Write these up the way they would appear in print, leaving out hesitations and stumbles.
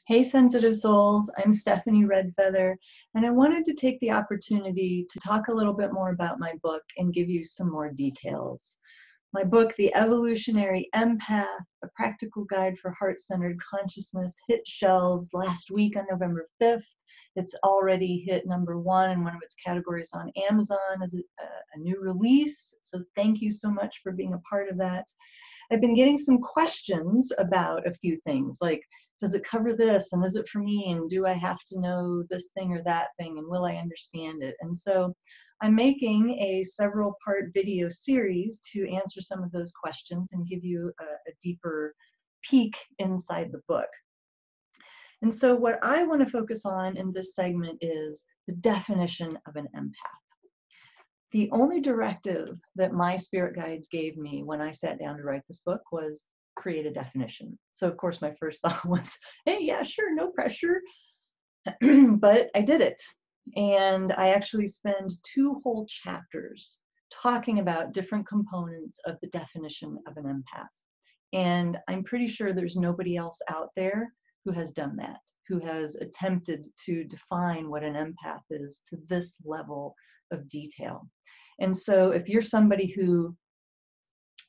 Hey, sensitive souls, I'm Stephanie Redfeather, and I wanted to take the opportunity to talk a little bit more about my book and give you some more details. My book, The Evolutionary Empath, A Practical Guide for Heart-Centered Consciousness, hit shelves last week on November 5th. It's already hit #1 in one of its categories on Amazon as a new release, so thank you so much for being a part of that. I've been getting some questions about a few things, like, does it cover this, and is it for me, and do I have to know this thing or that thing, and will I understand it? And so I'm making a several-part video series to answer some of those questions and give you a deeper peek inside the book. And so what I want to focus on in this segment is the definition of an empath. The only directive that my spirit guides gave me when I sat down to write this book was create a definition. So of course my first thought was, hey, yeah, sure, no pressure. But I did it. And I actually spend 2 whole chapters talking about different components of the definition of an empath. And I'm pretty sure there's nobody else out there who has done that, who has attempted to define what an empath is to this level of detail. And so if you're somebody who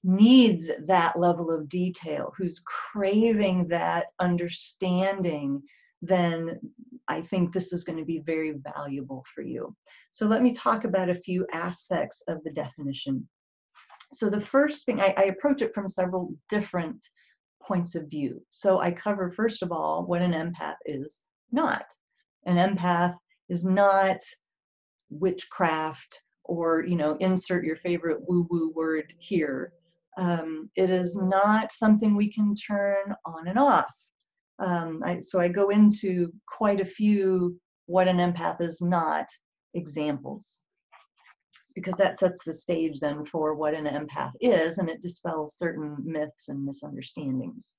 needs that level of detail, who's craving that understanding, then I think this is going to be very valuable for you. So let me talk about a few aspects of the definition. So the first thing, I approach it from several different points of view. So I cover, first of all, what an empath is not. An empath is not witchcraft, or, insert your favorite woo-woo word here. It is not something we can turn on and off. So I go into quite a few what an empath is not examples, because that sets the stage then for what an empath is, and it dispels certain myths and misunderstandings.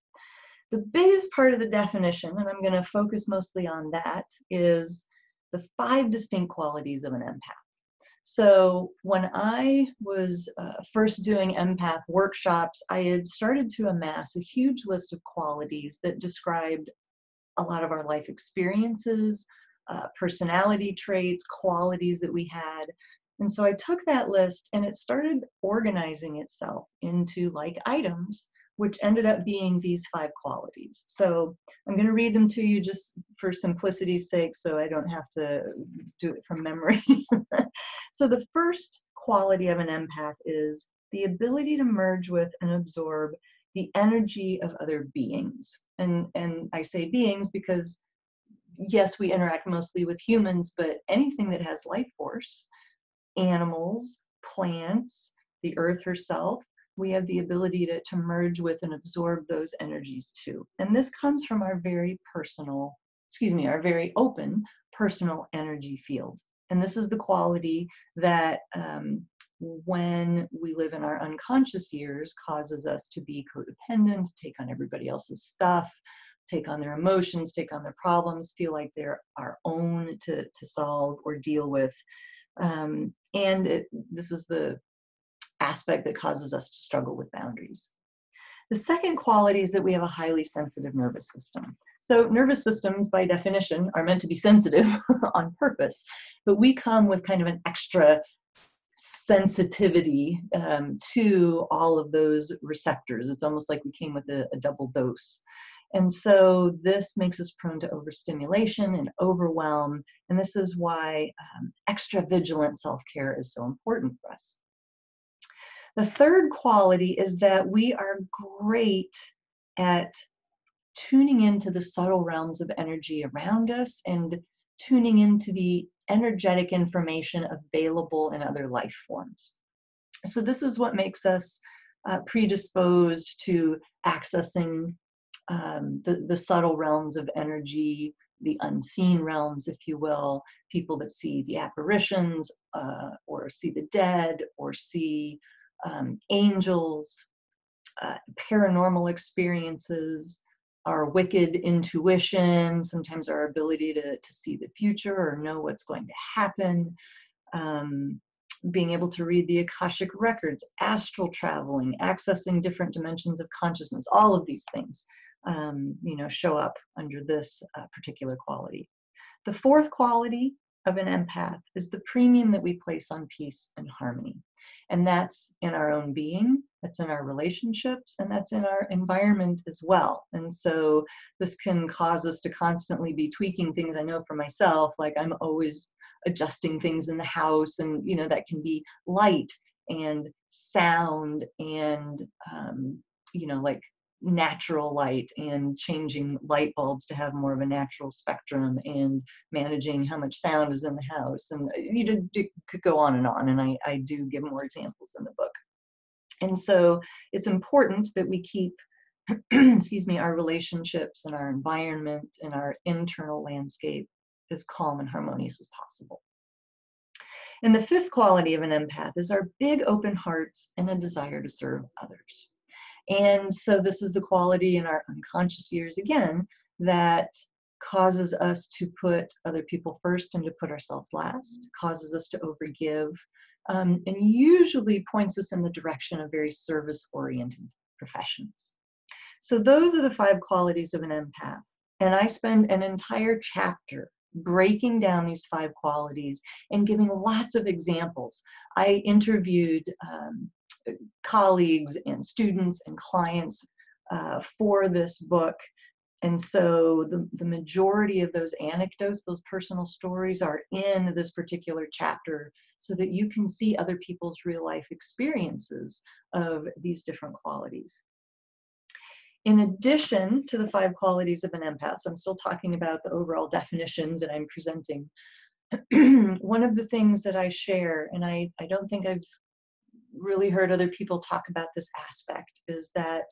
The biggest part of the definition, and I'm going to focus mostly on that, is the 5 distinct qualities of an empath. So when I was first doing empath workshops, I had started to amass a huge list of qualities that described a lot of our life experiences, personality traits, qualities that we had. And so I took that list and it started organizing itself into like items, which ended up being these 5 qualities. So I'm going to read them to you just for simplicity's sake, so I don't have to do it from memory. So the first quality of an empath is the ability to merge with and absorb the energy of other beings. And I say beings because, yes, we interact mostly with humans, but anything that has life force, animals, plants, the earth herself, we have the ability to merge with and absorb those energies too. And this comes from our very open personal energy field. And this is the quality that when we live in our unconscious years causes us to be codependent, take on everybody else's stuff, take on their emotions, take on their problems, feel like they're our own to solve or deal with. This is the aspect that causes us to struggle with boundaries. The second quality is that we have a highly sensitive nervous system. So nervous systems, by definition, are meant to be sensitive on purpose, but we come with kind of an extra sensitivity to all of those receptors. It's almost like we came with a double dose. And so this makes us prone to overstimulation and overwhelm, and this is why extra vigilant self-care is so important for us. The third quality is that we are great at tuning into the subtle realms of energy around us and tuning into the energetic information available in other life forms. So this is what makes us predisposed to accessing the subtle realms of energy, the unseen realms, if you will, people that see the apparitions or see the dead or see angels, paranormal experiences, our wicked intuition, sometimes our ability to see the future or know what's going to happen, being able to read the Akashic records, astral traveling, accessing different dimensions of consciousness, all of these things. show up under this particular quality. The fourth quality of an empath is the premium that we place on peace and harmony. And that's in our own being, that's in our relationships, and that's in our environment as well. And so this can cause us to constantly be tweaking things. I know for myself, like I'm always adjusting things in the house, and that can be light and sound and like natural light, and changing light bulbs to have more of a natural spectrum, and managing how much sound is in the house. And it could go on, and I do give more examples in the book. And so it's important that we keep excuse me, our relationships and our environment and our internal landscape as calm and harmonious as possible. And the fifth quality of an empath is our big open hearts and a desire to serve others. And so this is the quality in our unconscious years, again, that causes us to put other people first and to put ourselves last, causes us to overgive, and usually points us in the direction of very service-oriented professions. So those are the 5 qualities of an empath. And I spend an entire chapter breaking down these 5 qualities and giving lots of examples. I interviewed colleagues and students and clients for this book. And so the majority of those anecdotes, those personal stories, are in this particular chapter, so that you can see other people's real life experiences of these different qualities. In addition to the 5 qualities of an empath, so I'm still talking about the overall definition that I'm presenting, one of the things that I share, and I don't think I've really heard other people talk about this aspect, is that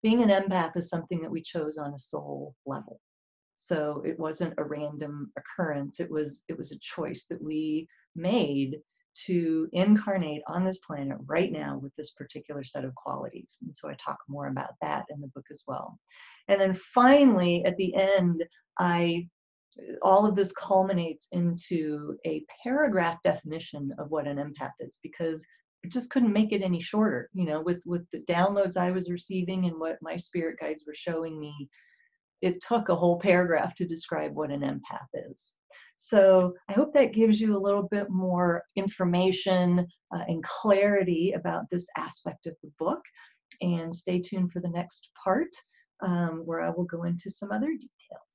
being an empath is something that we chose on a soul level. So it wasn't a random occurrence. It was a choice that we made to incarnate on this planet right now with this particular set of qualities. And so I talk more about that in the book as well. And then finally, at the end, all of this culminates into a paragraph definition of what an empath is, because I just couldn't make it any shorter. With the downloads I was receiving and what my spirit guides were showing me, it took a whole paragraph to describe what an empath is. So I hope that gives you a little bit more information and clarity about this aspect of the book. And stay tuned for the next part, where I will go into some other details.